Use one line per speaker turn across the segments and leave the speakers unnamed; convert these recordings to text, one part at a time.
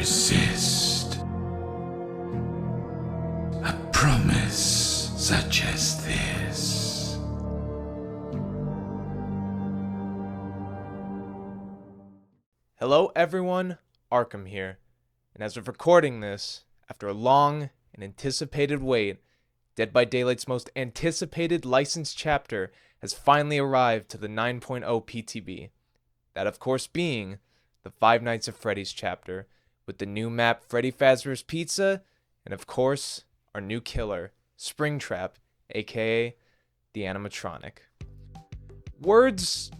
resist a promise such as this.
Hello everyone, Arkham here, and as of recording this, after a long and anticipated wait, Dead by Daylight's most anticipated licensed chapter has finally arrived to the 9.0 PTB. That of course being the Five Nights at Freddy's chapter, with the new map Freddy Fazbear's Pizza, and of course, our new killer, Springtrap, aka the Animatronic. Words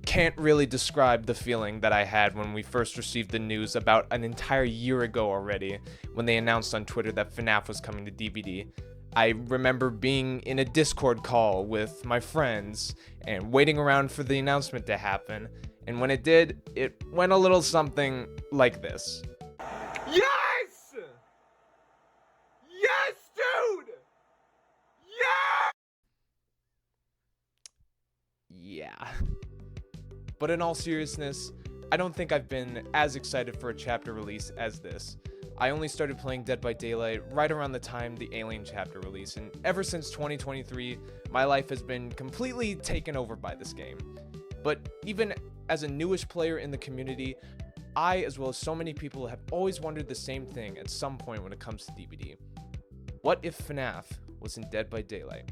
can't really describe the feeling that I had when we first received the news about an entire year ago already, when they announced on Twitter that FNAF was coming to DVD. I remember being in a Discord call with my friends and waiting around for the announcement to happen, and when it did, it went a little something like this.
Yes! Yes, dude! Yes!
Yeah. But in all seriousness, I don't think I've been as excited for a chapter release as this. I only started playing Dead by Daylight right around the time the Alien chapter released, and ever since 2023, my life has been completely taken over by this game. But even as a newish player in the community, I, as well as so many people, have always wondered the same thing at some point when it comes to DVD. What if FNAF was in Dead by Daylight?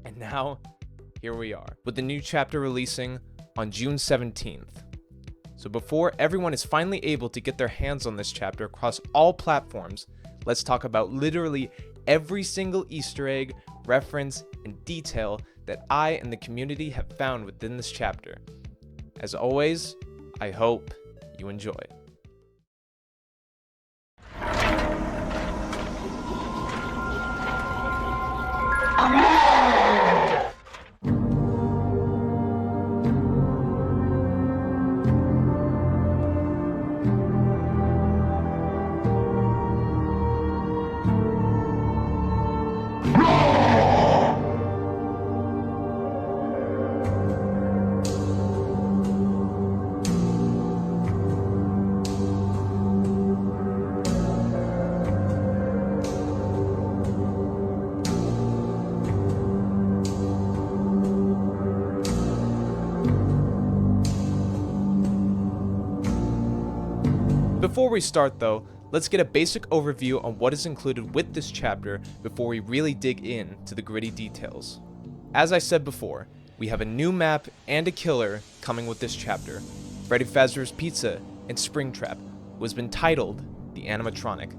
And now, here we are, with the new chapter releasing on June 17th. So before everyone is finally able to get their hands on this chapter across all platforms, let's talk about literally every single Easter egg, reference, and detail that I and the community have found within this chapter. As always, I hope you enjoy. Before we start though, let's get a basic overview on what is included with this chapter before we really dig in to the gritty details. As I said before, we have a new map and a killer coming with this chapter, Freddy Fazbear's Pizza and Springtrap, who has been titled the Animatronic.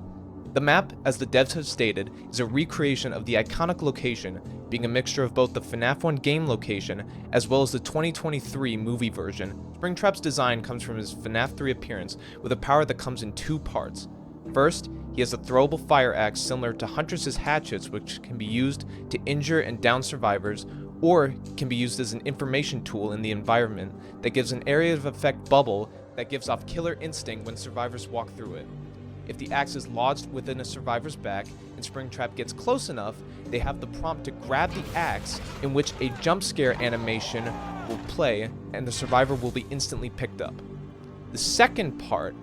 The map, as the devs have stated, is a recreation of the iconic location, being a mixture of both the FNAF 1 game location as well as the 2023 movie version. Springtrap's design comes from his FNAF 3 appearance with a power that comes in two parts. First, he has a throwable fire axe similar to Huntress's hatchets, which can be used to injure and down survivors, or can be used as an information tool in the environment that gives an area of effect bubble that gives off killer instinct when survivors walk through it. If the axe is lodged within a survivor's back and Springtrap gets close enough, they have the prompt to grab the axe, in which a jump scare animation will play and the survivor will be instantly picked up. The second part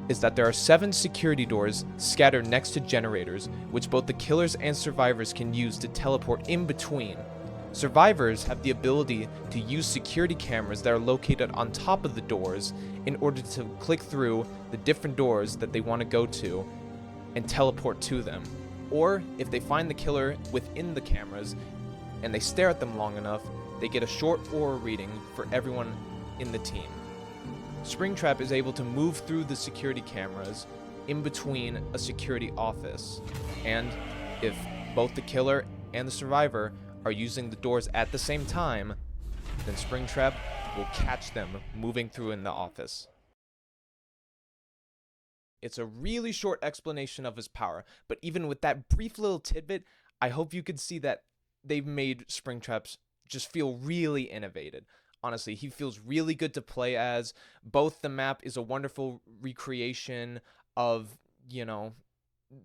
is that there are 7 security doors scattered next to generators, which both the killers and survivors can use to teleport in between. Survivors have the ability to use security cameras that are located on top of the doors in order to click through the different doors that they want to go to and teleport to them. Or if they find the killer within the cameras and they stare at them long enough, they get a short aura reading for everyone in the team. Springtrap is able to move through the security cameras in between a security office, and if both the killer and the survivor are using the doors at the same time, then Springtrap will catch them moving through in the office. It's a really short explanation of his power, but even with that brief little tidbit, I hope you could see that they've made Springtraps just feel really innovated. Honestly, he feels really good to play as. Both the map is a wonderful recreation of,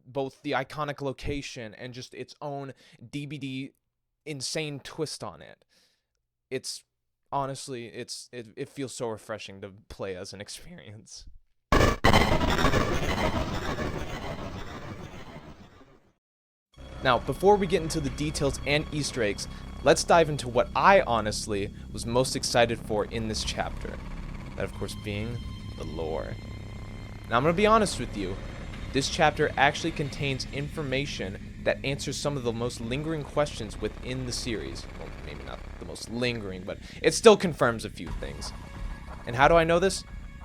both the iconic location and just its own DBD insane twist on it. It's honestly, it feels so refreshing to play as an experience. Now, before we get into the details and Easter eggs, let's dive into what I honestly was most excited for in this chapter. That, of course, being the lore. Now, I'm going to be honest with you. This chapter actually contains information that answers some of the most lingering questions within the series. Well, maybe not the most lingering, but it still confirms a few things. And how do I know this?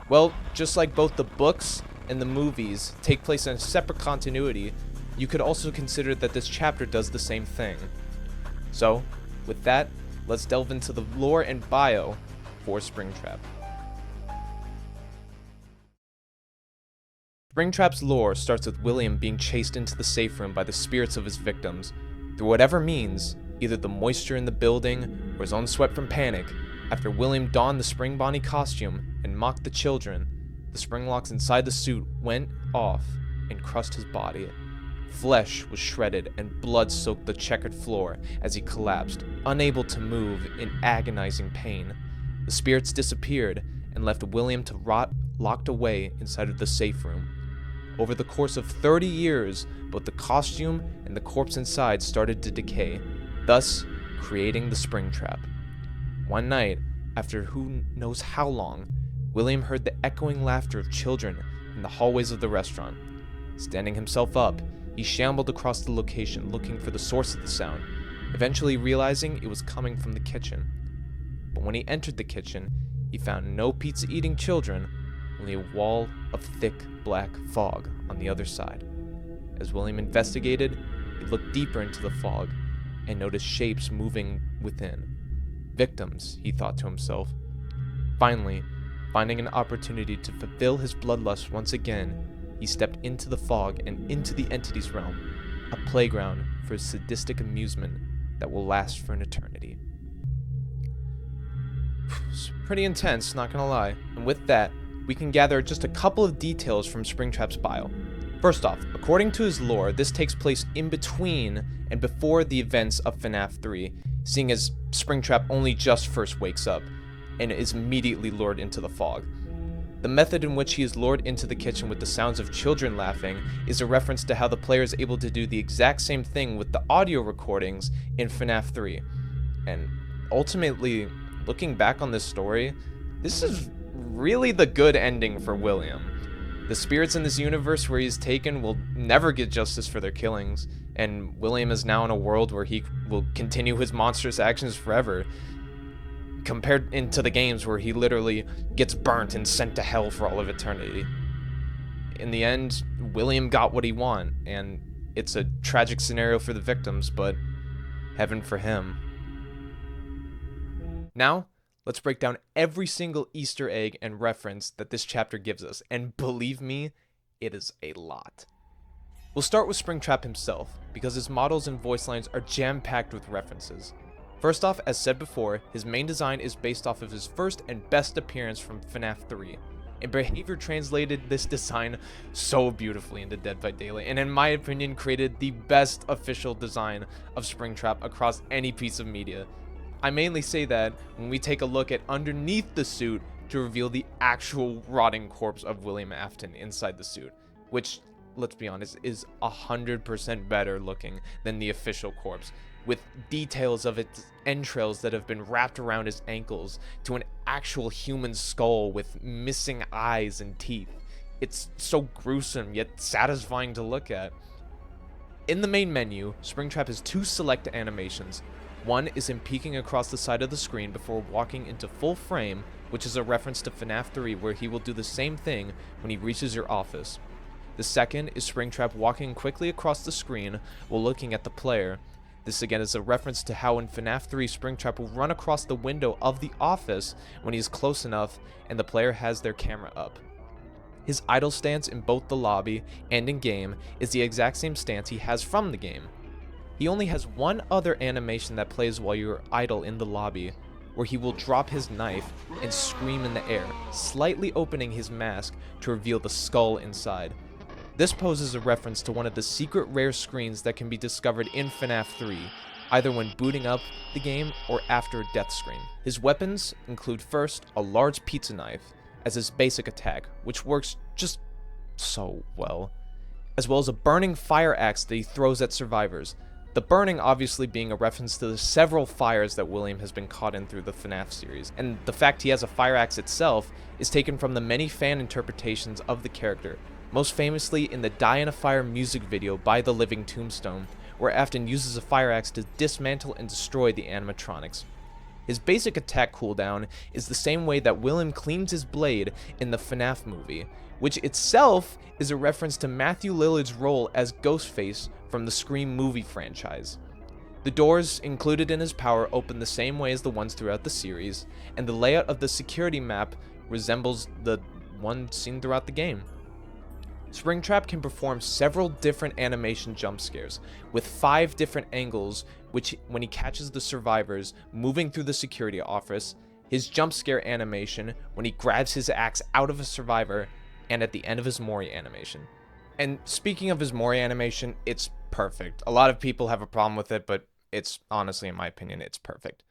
Well, just like both the books and the movies take place in a separate continuity, you could also consider that this chapter does the same thing. So, with that, let's delve into the lore and bio for Springtrap. Springtrap's lore starts with William being chased into the safe room by the spirits of his victims. Through whatever means, either the moisture in the building or his own sweat from panic, after William donned the Spring Bonnie costume and mocked the children, the spring locks inside the suit went off and crushed his body. Flesh was shredded and blood soaked the checkered floor as he collapsed, unable to move in agonizing pain. The spirits disappeared and left William to rot locked away inside of the safe room. Over the course of 30 years, both the costume and the corpse inside started to decay, thus creating the Springtrap. One night, after who knows how long, William heard the echoing laughter of children in the hallways of the restaurant. Standing himself up, he shambled across the location looking for the source of the sound, eventually realizing it was coming from the kitchen. But when he entered the kitchen, he found no pizza-eating children, only a wall of thick black fog on the other side. As William investigated, he looked deeper into the fog and noticed shapes moving within. Victims, he thought to himself. Finally, finding an opportunity to fulfill his bloodlust once again, he stepped into the fog and into the entity's realm, a playground for sadistic amusement that will last for an eternity. It's pretty intense, not gonna lie. And with that, we can gather just a couple of details from Springtrap's bio. First off, according to his lore, this takes place in between and before the events of FNAF 3, seeing as Springtrap only just first wakes up and is immediately lured into the fog. The method in which he is lured into the kitchen with the sounds of children laughing is a reference to how the player is able to do the exact same thing with the audio recordings in FNAF 3. And ultimately, looking back on this story, this is really the good ending for William. The spirits in this universe where he's taken will never get justice for their killings, and William is now in a world where he will continue his monstrous actions forever, compared into the games where he literally gets burnt and sent to hell for all of eternity. In the end, William got what he wanted, and it's a tragic scenario for the victims, but heaven for him. Now, let's break down every single Easter egg and reference that this chapter gives us, and believe me, it is a lot. We'll start with Springtrap himself, because his models and voice lines are jam-packed with references. First off, as said before, his main design is based off of his first and best appearance from FNAF 3, and Behavior translated this design so beautifully into Dead by Daylight, and in my opinion created the best official design of Springtrap across any piece of media. I mainly say that when we take a look at underneath the suit to reveal the actual rotting corpse of William Afton inside the suit, which, let's be honest, is 100% better looking than the official corpse, with details of its entrails that have been wrapped around his ankles to an actual human skull with missing eyes and teeth. It's so gruesome yet satisfying to look at. In the main menu, Springtrap has two select animations. One is him peeking across the side of the screen before walking into full frame, which is a reference to FNAF 3 where he will do the same thing when he reaches your office. The second is Springtrap walking quickly across the screen while looking at the player. This again is a reference to how in FNAF 3 Springtrap will run across the window of the office when he is close enough and the player has their camera up. His idle stance in both the lobby and in game is the exact same stance he has from the game. He only has one other animation that plays while you're idle in the lobby, where he will drop his knife and scream in the air, slightly opening his mask to reveal the skull inside. This poses a reference to one of the secret rare screens that can be discovered in FNAF 3, either when booting up the game or after a death screen. His weapons include first a large pizza knife as his basic attack, which works just so well, as well as a burning fire axe that he throws at survivors. The burning obviously being a reference to the several fires that William has been caught in through the FNAF series, and the fact he has a fire axe itself is taken from the many fan interpretations of the character, most famously in the Die in a Fire music video by The Living Tombstone, where Afton uses a fire axe to dismantle and destroy the animatronics. His basic attack cooldown is the same way that William cleans his blade in the FNAF movie, which itself is a reference to Matthew Lillard's role as Ghostface from the Scream movie franchise. The doors included in his power open the same way as the ones throughout the series, and the layout of the security map resembles the one seen throughout the game. Springtrap can perform several different animation jump scares, with 5 different angles, which when he catches the survivors moving through the security office, his jump scare animation when he grabs his axe out of a survivor, and at the end of his Mori animation. And speaking of his Mori animation, it's perfect. A lot of people have a problem with it, but it's honestly, in my opinion, it's perfect.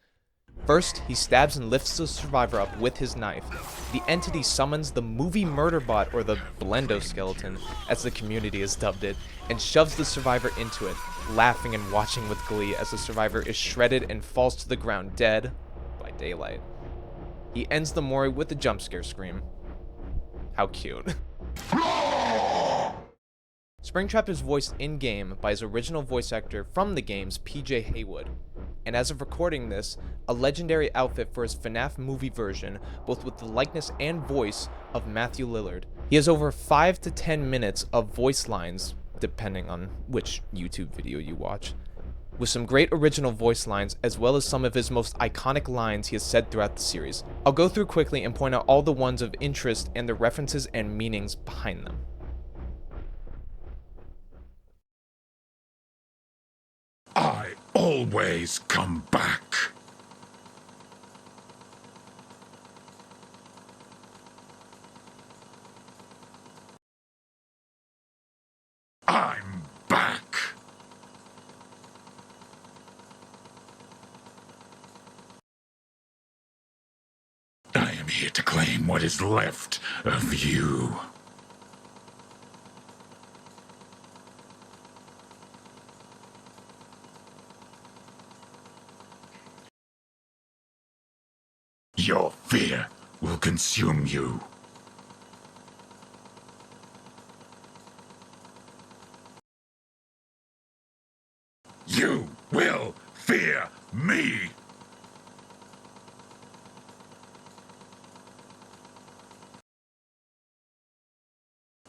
First, he stabs and lifts the survivor up with his knife. The entity summons the movie murder bot, or the Blendo skeleton, as the community has dubbed it, and shoves the survivor into it, laughing and watching with glee as the survivor is shredded and falls to the ground dead by daylight. He ends the Mori with a jump scare scream. How cute. Springtrap is voiced in-game by his original voice actor from the games, PJ Haywood, and as of recording this, a legendary outfit for his FNAF movie version, both with the likeness and voice of Matthew Lillard. He has over 5 to 10 minutes of voice lines, depending on which YouTube video you watch, with some great original voice lines as well as some of his most iconic lines he has said throughout the series. I'll go through quickly and point out all the ones of interest and the references and meanings behind them.
I always come back. I'm back. I am here to claim what is left of you. Your fear will consume you. You will fear me.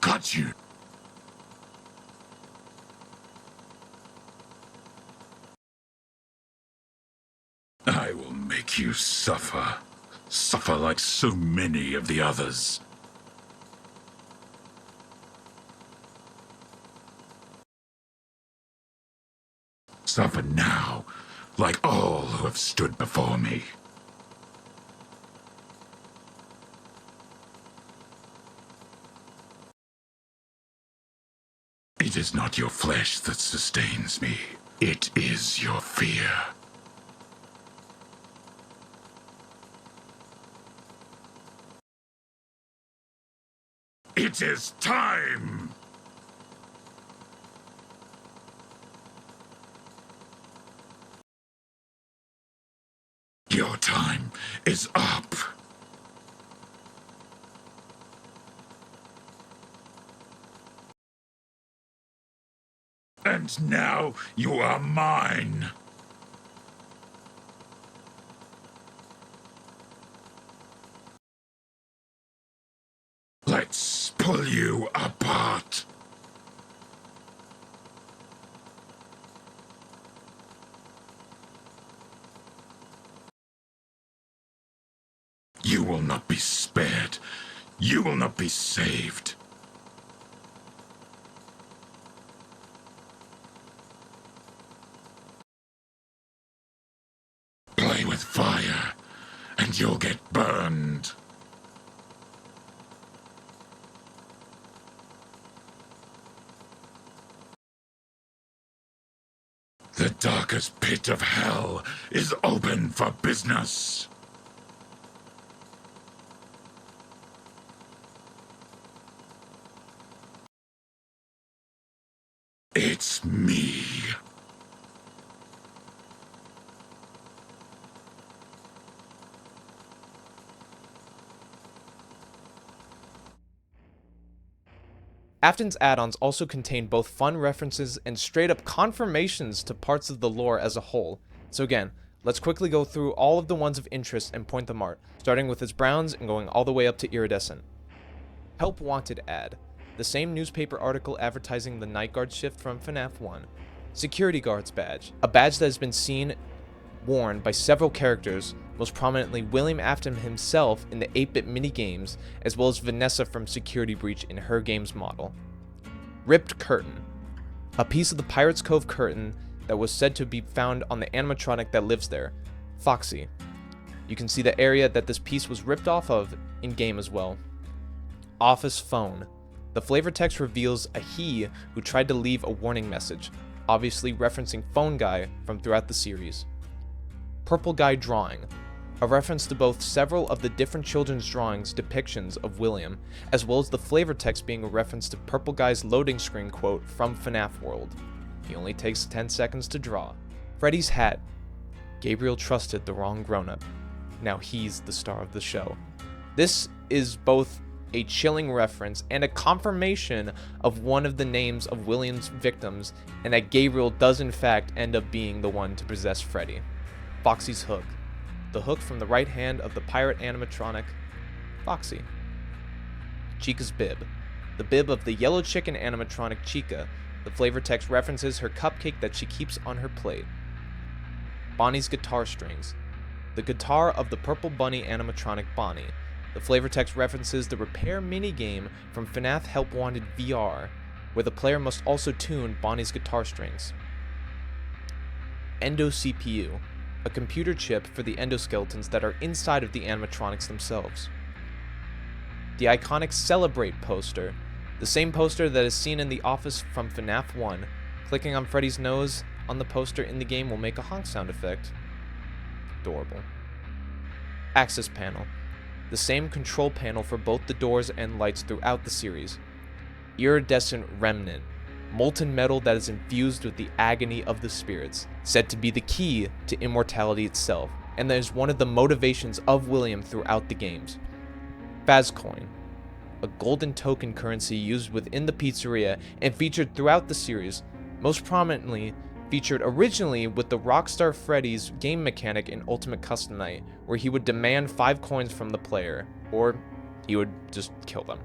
Got you. I will make you suffer. Suffer like so many of the others. Suffer now, like all who have stood before me. It is not your flesh that sustains me. It is your fear. It is time! Your time is up. And now you are mine. Let's pull you apart. You will not be spared. You will not be saved. Play with fire, and you'll get burned. The darkest pit of hell is open for business. It's me.
Afton's add-ons also contain both fun references and straight-up confirmations to parts of the lore as a whole. So again, let's quickly go through all of the ones of interest and point them out, starting with its browns and going all the way up to iridescent. Help Wanted ad. The same newspaper article advertising the night guard shift from FNAF 1. Security guard's badge. A badge that has been seen worn by several characters, most prominently William Afton himself in the 8-bit minigames, as well as Vanessa from Security Breach in her game's model. Ripped curtain. A piece of the Pirate's Cove curtain that was said to be found on the animatronic that lives there, Foxy. You can see the area that this piece was ripped off of in-game as well. Office phone. The flavor text reveals a he who tried to leave a warning message, obviously referencing Phone Guy from throughout the series. Purple Guy drawing. A reference to both several of the different children's drawings depictions of William, as well as the flavor text being a reference to Purple Guy's loading screen quote from FNAF World. He only takes 10 seconds to draw. Freddy's hat. Gabriel trusted the wrong grown-up. Now he's the star of the show. This is both a chilling reference and a confirmation of one of the names of William's victims, and that Gabriel does in fact end up being the one to possess Freddy. Foxy's hook. The hook from the right hand of the pirate animatronic, Foxy. Chica's bib. The bib of the yellow chicken animatronic Chica. The flavor text references her cupcake that she keeps on her plate. Bonnie's guitar strings. The guitar of the purple bunny animatronic Bonnie. The flavor text references the repair minigame from FNAF Help Wanted VR, where the player must also tune Bonnie's guitar strings. Endo CPU. A computer chip for the endoskeletons that are inside of the animatronics themselves. The iconic Celebrate poster, the same poster that is seen in the office from FNAF 1. Clicking on Freddy's nose on the poster in the game will make a honk sound effect. Adorable. Access panel, the same control panel for both the doors and lights throughout the series. Iridescent remnant, molten metal that is infused with the agony of the spirits, said to be the key to immortality itself, and that is one of the motivations of William throughout the games. Fazcoin, a golden token currency used within the pizzeria and featured throughout the series, most prominently featured originally with the Rockstar Freddy's game mechanic in Ultimate Custom Night, where he would demand 5 coins from the player, or he would just kill them.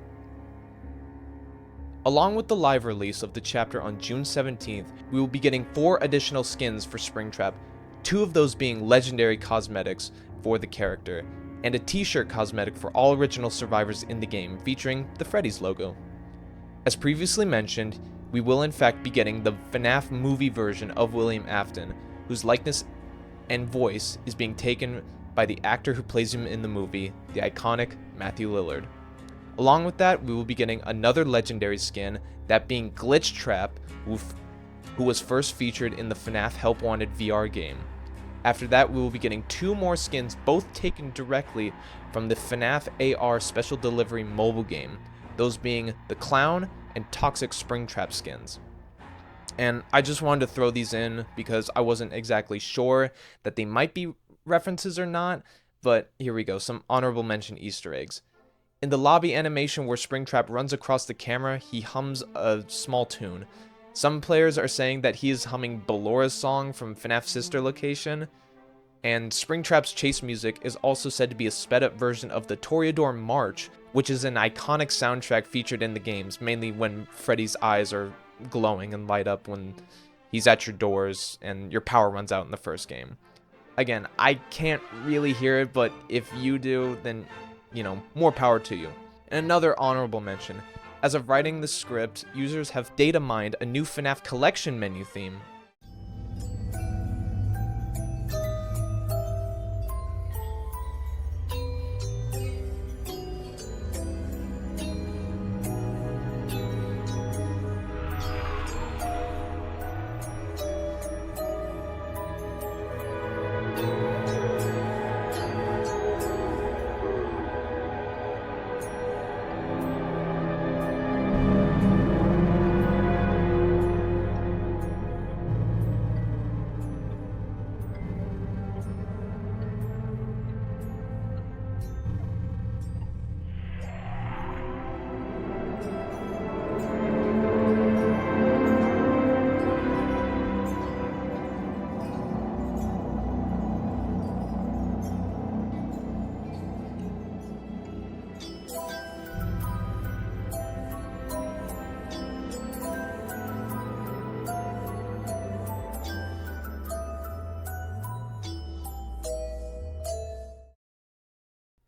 Along with the live release of the chapter on June 17th, we will be getting 4 additional skins for Springtrap, 2 of those being legendary cosmetics for the character, and a t-shirt cosmetic for all original survivors in the game featuring the Freddy's logo. As previously mentioned, we will in fact be getting the FNAF movie version of William Afton, whose likeness and voice is being taken by the actor who plays him in the movie, the iconic Matthew Lillard. Along with that, we will be getting another legendary skin, that being Glitchtrap, who was first featured in the FNAF Help Wanted VR game. After that, we will be getting 2 more skins, both taken directly from the FNAF AR Special Delivery mobile game, those being the Clown and Toxic Springtrap skins. And I just wanted to throw these in because I wasn't exactly sure that they might be references or not, but here we go, some honorable mention Easter eggs. In the lobby animation where Springtrap runs across the camera, he hums a small tune. Some players are saying that he is humming Bellora's song from FNAF Sister Location, and Springtrap's chase music is also said to be a sped-up version of the Toreador March, which is an iconic soundtrack featured in the games, mainly when Freddy's eyes are glowing and light up when he's at your doors and your power runs out in the first game. Again, I can't really hear it, but if you do, then more power to you. And another honorable mention, as of writing the script, users have data mined a new FNAF collection menu theme.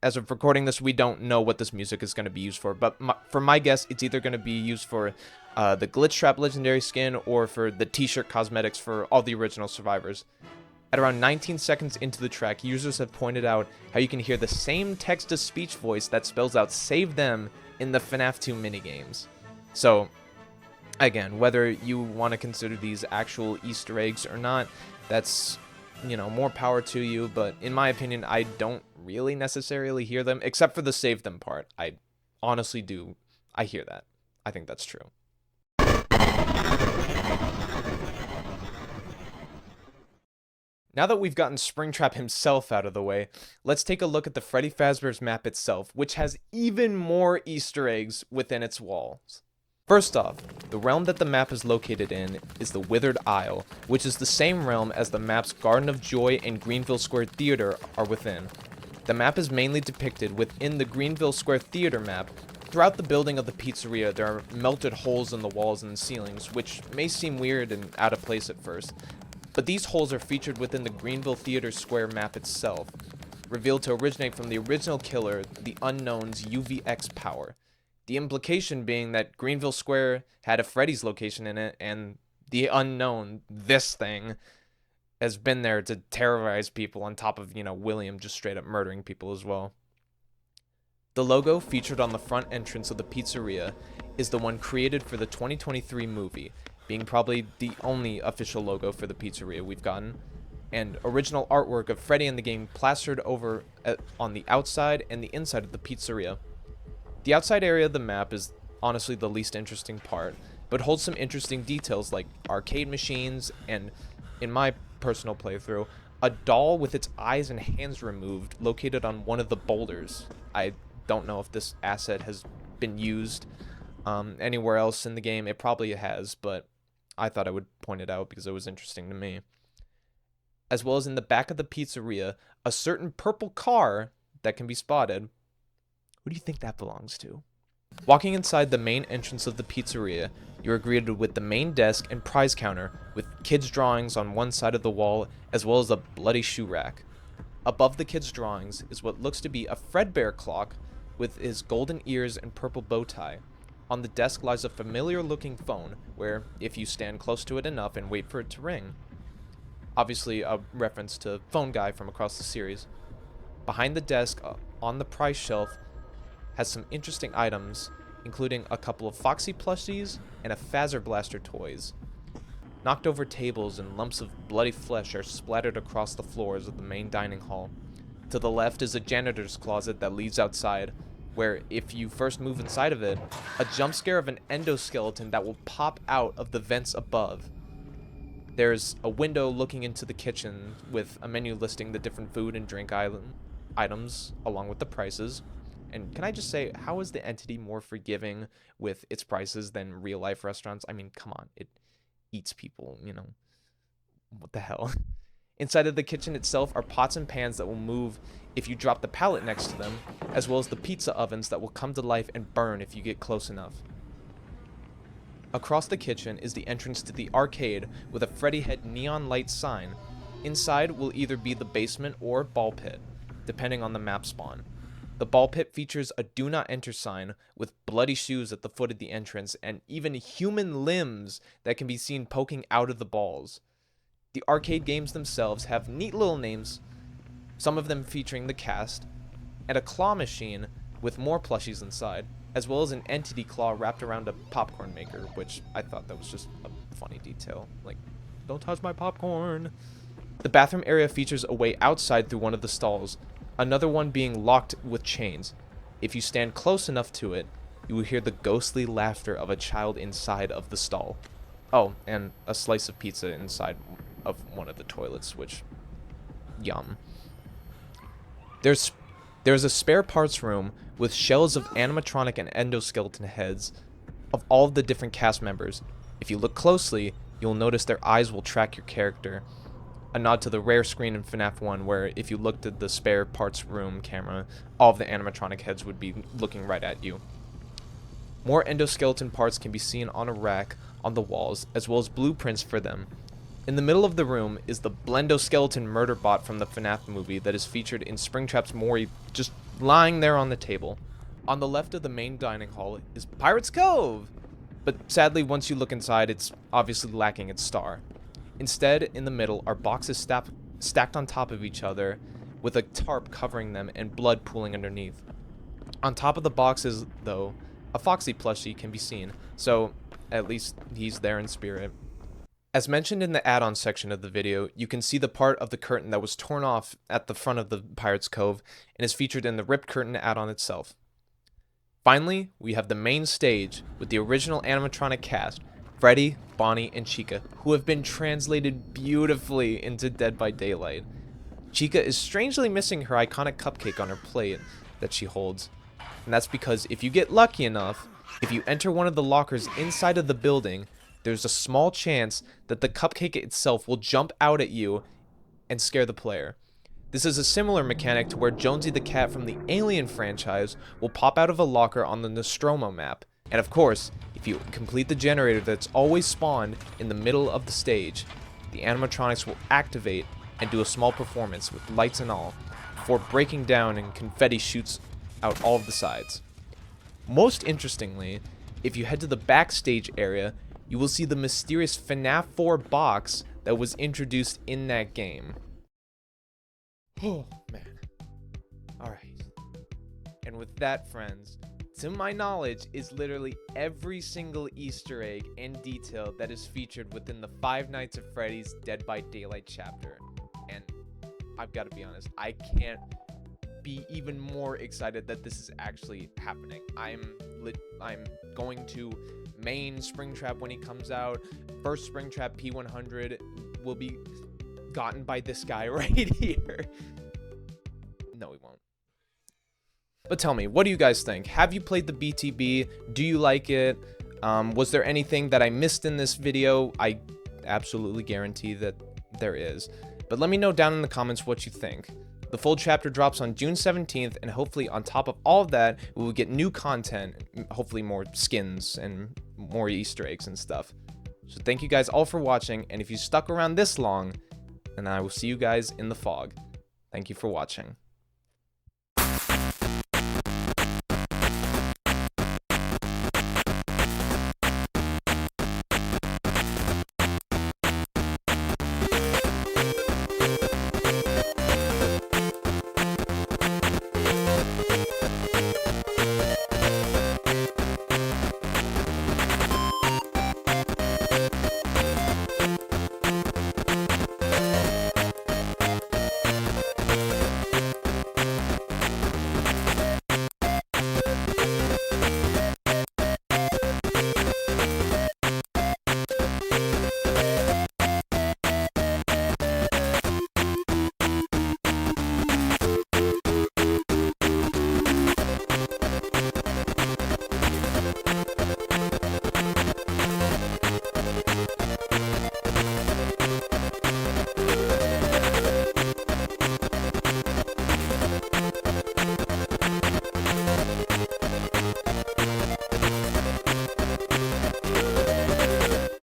as of recording this, we don't know what this music is going to be used for, but for my guess, it's either going to be used for the Glitch Trap Legendary skin or for the t-shirt cosmetics for all the original survivors. At around 19 seconds into the track, users have pointed out how you can hear the same text-to-speech voice that spells out "Save Them" in the FNAF 2 minigames. So, again, whether you want to consider these actual Easter eggs or not, that's, you know, more power to you, but in my opinion, I don't really necessarily hear them, except for the "Save Them" part. I honestly do. I hear that. I think that's true. Now that we've gotten Springtrap himself out of the way, let's take a look at the Freddy Fazbear's map itself, which has even more Easter eggs within its walls. First off, the realm that the map is located in is the Withered Isle, which is the same realm as the map's Garden of Joy and Greenville Square Theater are within. The map is mainly depicted within the Greenville Square Theater map. Throughout the building of the pizzeria, there are melted holes in the walls and ceilings, which may seem weird and out of place at first, but these holes are featured within the Greenville Theater Square map itself, revealed to originate from the original killer, the Unknown's UVX power. The implication being that Greenville Square had a Freddy's location in it, and the Unknown, this thing, has been there to terrorize people on top of, you know, William just straight up murdering people as well. The logo featured on the front entrance of the pizzeria is the one created for the 2023 movie, being probably the only official logo for the pizzeria we've gotten, and original artwork of Freddy in the game plastered over on the outside and the inside of the pizzeria. The outside area of the map is honestly the least interesting part, but holds some interesting details like arcade machines and, in my personal playthrough, a doll with its eyes and hands removed located on one of the boulders. I don't know if this asset has been used anywhere else in the game. It probably has, but I thought I would point it out because it was interesting to me. As well as in the back of the pizzeria, a certain purple car that can be spotted. Who do you think that belongs to? Walking inside the main entrance of the pizzeria, you are greeted with the main desk and prize counter with kids' drawings on one side of the wall, as well as a bloody shoe rack. Above the kids' drawings is what looks to be a Fredbear clock with his golden ears and purple bow tie. On the desk lies a familiar-looking phone, where, if you stand close to it enough and wait for it to ring. Obviously, a reference to Phone Guy from across the series. Behind the desk, on the prize shelf, has some interesting items, including a couple of Foxy plushies and a Phaser Blaster toys. Knocked over tables and lumps of bloody flesh are splattered across the floors of the main dining hall. To the left is a janitor's closet that leads outside, where if you first move inside of it, a jump scare of an endoskeleton that will pop out of the vents above. There's a window looking into the kitchen with a menu listing the different food and drink items along with the prices. And can I just say, how is the entity more forgiving with its prices than real life restaurants? I mean, come on, it eats people, you know. What the hell? Inside of the kitchen itself are pots and pans that will move if you drop the pallet next to them, as well as the pizza ovens that will come to life and burn if you get close enough. Across the kitchen is the entrance to the arcade with a Freddy Head neon light sign. Inside will either be the basement or ball pit, depending on the map spawn. The ball pit features a do not enter sign with bloody shoes at the foot of the entrance and even human limbs that can be seen poking out of the balls. The arcade games themselves have neat little names, some of them featuring the cast, and a claw machine with more plushies inside, as well as an entity claw wrapped around a popcorn maker, which I thought that was just a funny detail. Like, don't touch my popcorn. The bathroom area features a way outside through one of the stalls, another one being locked with chains. If you stand close enough to it, you will hear the ghostly laughter of a child inside of the stall. Oh, and a slice of pizza inside of one of the toilets, which, yum. There's a spare parts room with shells of animatronic and endoskeleton heads of all of the different cast members. If you look closely, you'll notice their eyes will track your character. A nod to the rare screen in FNAF 1 where if you looked at the spare parts room camera, all of the animatronic heads would be looking right at you. More endoskeleton parts can be seen on a rack on the walls, as well as blueprints for them. In the middle of the room is the Blendo-skeleton murder bot from the FNAF movie that is featured in Springtrap's Mori, just lying there on the table. On the left of the main dining hall is Pirate's Cove! But sadly, once you look inside, it's obviously lacking its star. Instead, in the middle are boxes stacked on top of each other, with a tarp covering them and blood pooling underneath. On top of the boxes, though, a Foxy plushie can be seen, so at least he's there in spirit. As mentioned in the add-on section of the video, you can see the part of the curtain that was torn off at the front of the Pirate's Cove and is featured in the ripped curtain add-on itself. Finally, we have the main stage with the original animatronic cast, Freddy, Bonnie, and Chica, who have been translated beautifully into Dead by Daylight. Chica is strangely missing her iconic cupcake on her plate that she holds, and that's because if you get lucky enough, if you enter one of the lockers inside of the building, there's a small chance that the cupcake itself will jump out at you and scare the player. This is a similar mechanic to where Jonesy the cat from the Alien franchise will pop out of a locker on the Nostromo map. And of course, if you complete the generator that's always spawned in the middle of the stage, the animatronics will activate and do a small performance with lights and all, before breaking down and confetti shoots out all of the sides. Most interestingly, if you head to the backstage area, you will see the mysterious FNAF 4 box that was introduced in that game. Oh, man. Alright. And with that, friends, to my knowledge, is literally every single Easter egg and detail that is featured within the Five Nights at Freddy's Dead by Daylight chapter. And I've got to be honest, I can't be even more excited that this is actually happening. I'm going to main Springtrap when he comes out. First Springtrap P100 will be gotten by this guy right here. No, he won't. But tell me, what do you guys think? Have you played the BTB? Do you like it? Was there anything that I missed in this video? I absolutely guarantee that there is. But let me know down in the comments what you think. The full chapter drops on June 17th, and hopefully on top of all of that, we will get new content, hopefully more skins and more Easter eggs and stuff. So thank you guys all for watching, and if you stuck around this long, then I will see you guys in the fog. Thank you for watching.